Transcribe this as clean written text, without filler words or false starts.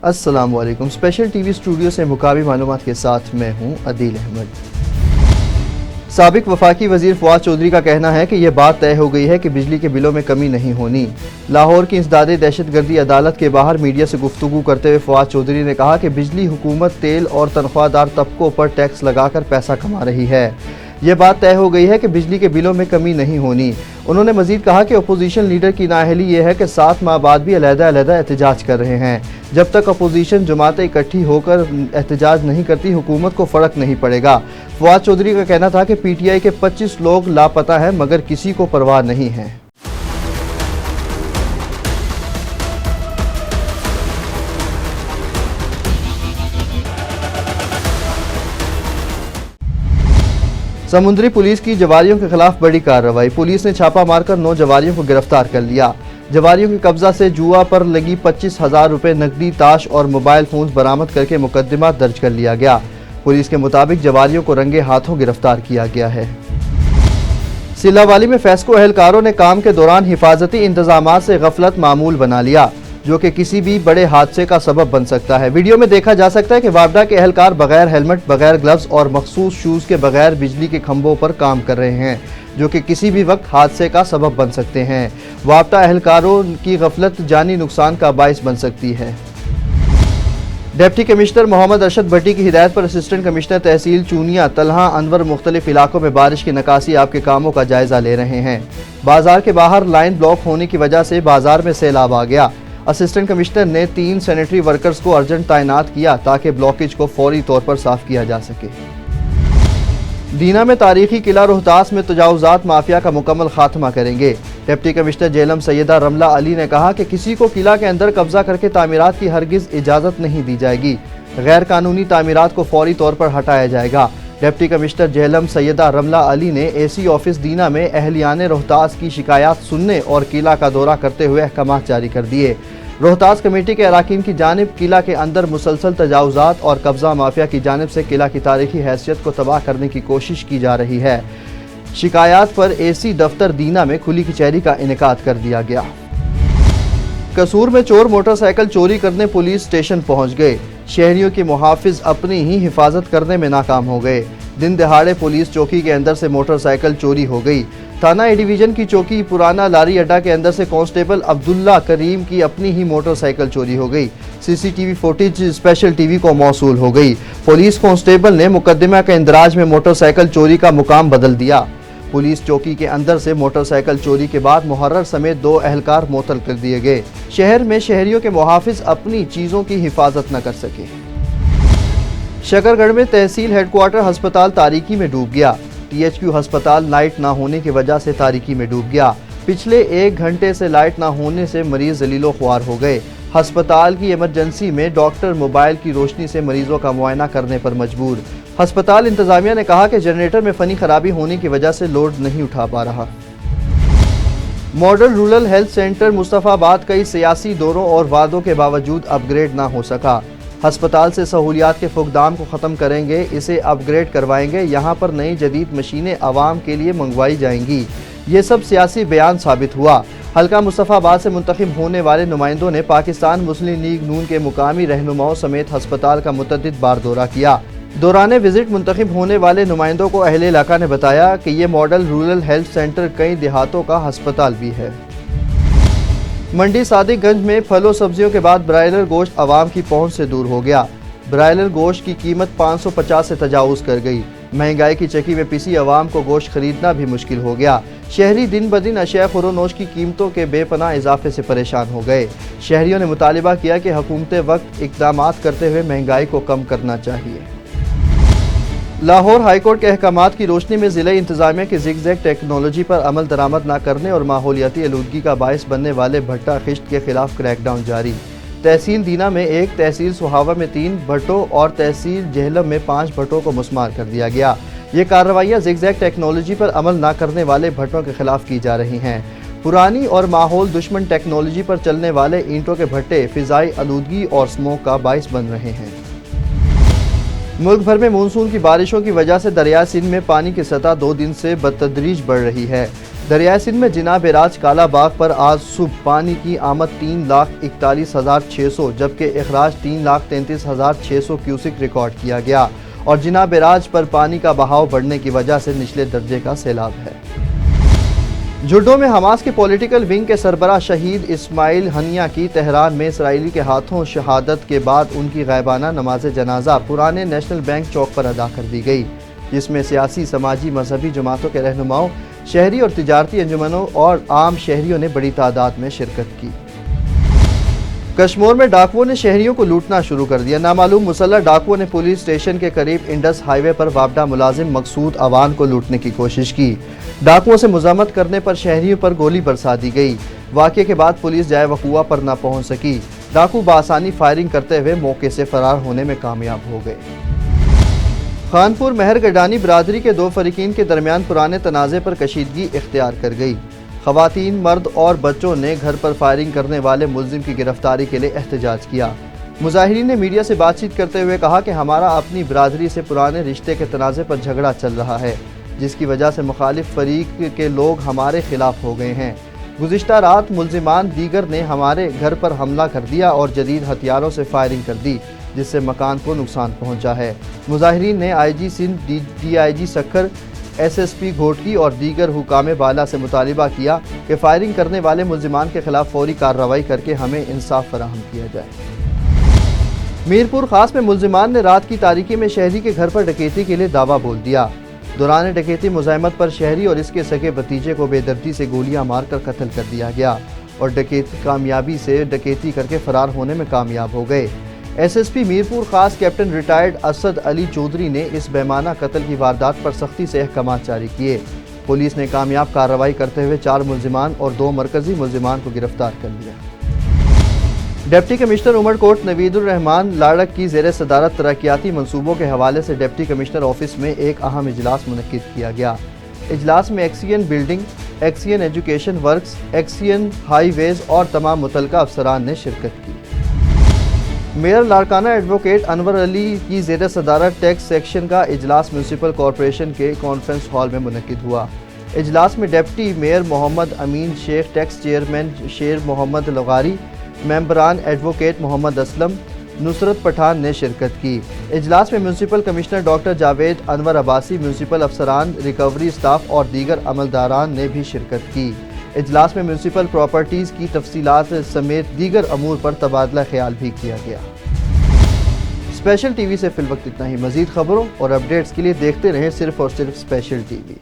السلام علیکم۔ Special T V studio سے مقامی معلومات کے ساتھ میں ہوں عدیل احمد۔ سابق وفاقی وزیر فواد چودھری کا کہنا ہے کہ یہ بات طے ہو گئی ہے کہ بجلی کے بلوں میں کمی نہیں ہونی۔ لاہور کی انسداد دہشت گردی عدالت کے باہر میڈیا سے گفتگو کرتے ہوئے فواد چودھری نے کہا کہ بجلی حکومت تیل اور تنخواہ دار طبقوں پر ٹیکس لگا کر پیسہ کما رہی ہے۔ یہ بات طے ہو گئی ہے کہ بجلی کے بلوں میں کمی نہیں ہونی۔ انہوں نے مزید کہا کہ اپوزیشن لیڈر کی نااہلی یہ ہے کہ 7 ماہ بعد بھی علیحدہ احتجاج کر رہے ہیں۔ جب تک اپوزیشن جماعتیں اکٹھی ہو کر احتجاج نہیں کرتی حکومت کو فرق نہیں پڑے گا۔ فواد چودھری کا کہنا تھا کہ پی ٹی آئی کے 25 لوگ لاپتہ ہیں مگر کسی کو پرواہ نہیں ہے۔ سمندری پولیس کی جواریوں کے خلاف بڑی کارروائی۔ پولیس نے چھاپہ مار کر 9 جواریوں کو گرفتار کر لیا۔ جواریوں کے قبضہ سے جوا پر لگی 25,000 روپے نقدی، تاش اور موبائل فونز برآمد کر کے مقدمہ درج کر لیا گیا۔ پولیس کے مطابق جواریوں کو رنگے ہاتھوں گرفتار کیا گیا ہے۔ سلہ والی میں فیسکو اہلکاروں نے کام کے دوران حفاظتی انتظامات سے غفلت معمول بنا لیا، جو کہ کسی بھی بڑے حادثے کا سبب بن سکتا ہے۔ ویڈیو میں دیکھا جا سکتا ہے کہ وابڈا کے اہلکار بغیر ہیلمٹ، بغیر گلوز اور مخصوص شوز کے بغیر بجلی کے کھمبوں پر کام کر رہے ہیں، جو کہ کسی بھی وقت حادثے کا سبب بن سکتے ہیں۔ وابڈا اہلکاروں کی غفلت جانی نقصان کا باعث بن سکتی ہے۔ ڈپٹی کمشنر محمد ارشد بھٹی کی ہدایت پر اسسٹنٹ کمشنر تحصیل چونیا طلحہ انور مختلف علاقوں میں بارش کی نکاسی آپ کے کاموں کا جائزہ لے رہے ہیں۔ بازار کے باہر لائن بلاک ہونے کی وجہ سے بازار میں سیلاب آ گیا۔ اسسٹنٹ کمشنر نے 3 سینیٹری ورکرز کو ارجنٹ تعینات کیا تاکہ بلاکیج کو فوری طور پر صاف کیا جا سکے۔ دینا میں تاریخی قلعہ روہتاس میں تجاوزات مافیا کا مکمل خاتمہ کریں گے۔ ڈپٹی کمشنر جہلم سیدہ رملہ علی نے کہا کہ کسی کو قلعہ کے اندر قبضہ کر کے تعمیرات کی ہرگز اجازت نہیں دی جائے گی۔ غیر قانونی تعمیرات کو فوری طور پر ہٹایا جائے گا۔ ڈپٹی کمشنر جہلم سیدہ رملہ علی نے اے سی آفس دینا میں اہلیان روہتاس کی شکایات سننے اور قلعہ کا دورہ کرتے ہوئے احکامات جاری کر دیے۔ روہتاس کمیٹی کے اراکین کی جانب قلعہ کے اندر مسلسل تجاوزات اور قبضہ مافیا کی جانب سے قلعہ کی تاریخی حیثیت کو تباہ کرنے کی کوشش کی جا رہی ہے۔ شکایات پر اے سی دفتر دینا میں کھلی کچہری کا انعقاد کر دیا گیا۔ قصور میں چور موٹر سائیکل چوری کرنے پولیس اسٹیشن پہنچ گئے۔ شہریوں کے محافظ اپنی ہی حفاظت کرنے میں ناکام ہو گئے۔ دن دہاڑے پولیس چوکی کے اندر سے موٹر سائیکل چوری ہو گئی۔ تھانہ اے ڈویژن کی چوکی پرانا لاری اڈا کے اندر سے کانسٹیبل عبداللہ کریم کی اپنی ہی موٹر سائیکل چوری ہو گئی۔ C C T V footage special T V کو موصول ہو گئی۔ پولیس کانسٹیبل نے مقدمہ کے اندراج میں موٹر سائیکل چوری کا مقام بدل دیا۔ پولیس چوکی کے اندر سے موٹر سائیکل چوری کے بعد محرر سمیت 2 اہلکار معطل کر دیے گئے۔ شہر میں شہریوں کے محافظ اپنی چیزوں کی حفاظت نہ کر سکے۔ شکرگڑھ میں تحصیل ہیڈ کوارٹر ہسپتال تاریکی میں ڈوب گیا۔ ٹی ایچ کیو ہسپتال لائٹ نہ ہونے کی وجہ سے تاریکی میں ڈوب گیا۔ پچھلے 1 گھنٹے سے لائٹ نہ ہونے سے مریض ذلیل و خوار ہو گئے۔ ہسپتال کی ایمرجنسی میں ڈاکٹر موبائل کی روشنی سے مریضوں کا معائنہ کرنے پر مجبور۔ ہسپتال انتظامیہ نے کہا کہ جنریٹر میں فنی خرابی ہونے کی وجہ سے لوڈ نہیں اٹھا پا رہا۔ ماڈل رورل ہیلتھ سینٹر مصطفیٰ آباد کئی سیاسی دوروں اور وعدوں کے باوجود اپ گریڈ نہ ہو سکا۔ ہسپتال سے سہولیات کے فقدان کو ختم کریں گے، اسے اپ گریڈ کروائیں گے، یہاں پر نئی جدید مشینیں عوام کے لیے منگوائی جائیں گی۔ یہ سب سیاسی بیان ثابت ہوا۔ حلقہ مصطفیٰ آباد سے منتخب ہونے والے نمائندوں نے پاکستان مسلم لیگ نون کے مقامی رہنماؤں سمیت ہسپتال کا متعدد بار دورہ کیا۔ دوران وزٹ منتخب ہونے والے نمائندوں کو اہل علاقہ نے بتایا کہ یہ ماڈل رورل ہیلتھ سینٹر کئی دیہاتوں کا ہسپتال بھی ہے۔ منڈی صادق گنج میں پھل و سبزیوں کے بعد برائلر گوشت عوام کی پہنچ سے دور ہو گیا۔ برائلر گوشت کی قیمت 550 سے تجاوز کر گئی۔ مہنگائی کی چکی میں پسی عوام کو گوشت خریدنا بھی مشکل ہو گیا۔ شہری دن بدن اشیاء خوردونوش کی قیمتوں کے بے پناہ اضافے سے پریشان ہو گئے۔ شہریوں نے مطالبہ کیا کہ حکومت وقت اقدامات کرتے ہوئے مہنگائی کو کم کرنا چاہیے۔ لاہور ہائی کورٹ کے احکامات کی روشنی میں ضلع انتظامیہ کی زگ زیگ ٹیکنالوجی پر عمل درآمد نہ کرنے اور ماحولیاتی آلودگی کا باعث بننے والے بھٹا خشت کے خلاف کریک ڈاؤن جاری۔ تحصیل دینا میں 1، تحصیل سہاوہ میں 3 بھٹوں اور تحصیل جہلم میں 5 بھٹوں کو مسمار کر دیا گیا۔ یہ کارروائیاں زگ زیگ ٹیکنالوجی پر عمل نہ کرنے والے بھٹوں کے خلاف کی جا رہی ہیں۔ پرانی اور ماحول دشمن ٹیکنالوجی پر چلنے والے اینٹوں کے بھٹے فضائی آلودگی اور اسموگ کا باعث بن رہے ہیں۔ ملک بھر میں مونسون کی بارشوں کی وجہ سے دریائے سندھ میں پانی کی سطح 2 دن سے بتدریج بڑھ رہی ہے۔ دریائے سندھ میں جناب راج کالا باغ پر آج صبح پانی کی آمد 3,41,600 جبکہ اخراج 3,33,600 کیوسک ریکارڈ کیا گیا اور جناب راج پر پانی کا بہاؤ بڑھنے کی وجہ سے نچلے درجے کا سیلاب ہے۔ جوڈو میں حماس کے پولیٹیکل ونگ کے سربراہ شہید اسماعیل ہنیہ کی تہران میں اسرائیلی کے ہاتھوں شہادت کے بعد ان کی غائبانہ نماز جنازہ پرانے نیشنل بینک چوک پر ادا کر دی گئی، جس میں سیاسی، سماجی، مذہبی جماعتوں کے رہنماؤں، شہری اور تجارتی انجمنوں اور عام شہریوں نے بڑی تعداد میں شرکت کی۔ کشمور میں ڈاکوؤں نے شہریوں کو لوٹنا شروع کر دیا۔ نامعلوم مسلح ڈاکوؤں نے پولیس اسٹیشن کے قریب انڈس ہائی وے پر وابڈہ ملازم مقصود عوان کو لوٹنے کی کوشش کی۔ ڈاکوؤں سے مزاحمت کرنے پر شہریوں پر گولی برسا دی گئی۔ واقعے کے بعد پولیس جائے وقوع پر نہ پہنچ سکی۔ ڈاکو بآسانی فائرنگ کرتے ہوئے موقع سے فرار ہونے میں کامیاب ہو گئے۔ خانپور مہر گڈانی برادری کے دو فریقین کے درمیان پرانے تنازع پر کشیدگی اختیار کر گئی۔ خواتین، مرد اور بچوں نے گھر پر فائرنگ کرنے والے ملزم کی گرفتاری کے لیے احتجاج کیا۔ مظاہرین نے میڈیا سے بات چیت کرتے ہوئے کہا کہ ہمارا اپنی برادری سے پرانے رشتے کے تنازع پر جھگڑا چل رہا ہے، جس کی وجہ سے مخالف فریق کے لوگ ہمارے خلاف ہو گئے ہیں۔ گزشتہ رات ملزمان دیگر نے ہمارے گھر پر حملہ کر دیا اور جدید ہتھیاروں سے فائرنگ کر دی، جس سے مکان کو نقصان پہنچا ہے۔ مظاہرین نے I G Sindh, D I G Sukkur, S S P Ghotki اور دیگر حکام بالا سے مطالبہ کیا کہ فائرنگ کرنے والے ملزمان کے خلاف فوری کارروائی کر کے ہمیں انصاف فراہم کیا جائے۔ میرپور خاص میں ملزمان نے رات کی تاریکی میں شہری کے گھر پر ڈکیتی کے لیے دعویٰ بول دیا۔ دوران ڈکیتی مزاحمت پر شہری اور اس کے سگے بھتیجے کو بے دردی سے گولیاں مار کر قتل کر دیا گیا اور ڈکیت کامیابی سے ڈکیتی کر کے فرار ہونے میں کامیاب ہو گئے۔ ایس ایس پی میرپور خاص کیپٹن ریٹائرڈ اسد علی چودھری نے اس بےمانہ قتل کی واردات پر سختی سے احکامات جاری کیے۔ پولیس نے کامیاب کارروائی کرتے ہوئے 4 ملزمان اور 2 مرکزی ملزمان کو گرفتار کر لیا۔ ڈپٹی کمشنر عمر کوٹ نوید الرحمان لاڑک کی زیر صدارت ترقیاتی منصوبوں کے حوالے سے ڈپٹی کمشنر آفس میں ایک اہم اجلاس منعقد کیا گیا۔ اجلاس میں XEN building, XEN education works, XEN highways اور تمام متعلقہ افسران نے شرکت کی۔ میئر لاڑکانہ ایڈوکیٹ انور علی کی زیر صدارت ٹیکس سیکشن کا اجلاس میونسپل کارپوریشن کے کانفرنس ہال میں منعقد ہوا۔ اجلاس میں ڈپٹی میئر محمد امین شیخ، ٹیکس چیئرمین شیر محمد لغاری، ممبران ایڈوکیٹ محمد اسلم، نصرت پٹھان نے شرکت کی۔ اجلاس میں میونسپل کمشنر ڈاکٹر جاوید انور عباسی، میونسپل افسران، ریکوری اسٹاف اور دیگر عملداران نے بھی شرکت کی۔ اجلاس میں میونسپل پراپرٹیز کی تفصیلات سمیت دیگر امور پر تبادلہ خیال بھی کیا گیا۔ اسپیشل ٹی وی سے فی الوقت اتنا ہی۔ مزید خبروں اور اپڈیٹس کے لیے دیکھتے رہیں صرف اور صرف اسپیشل ٹی وی۔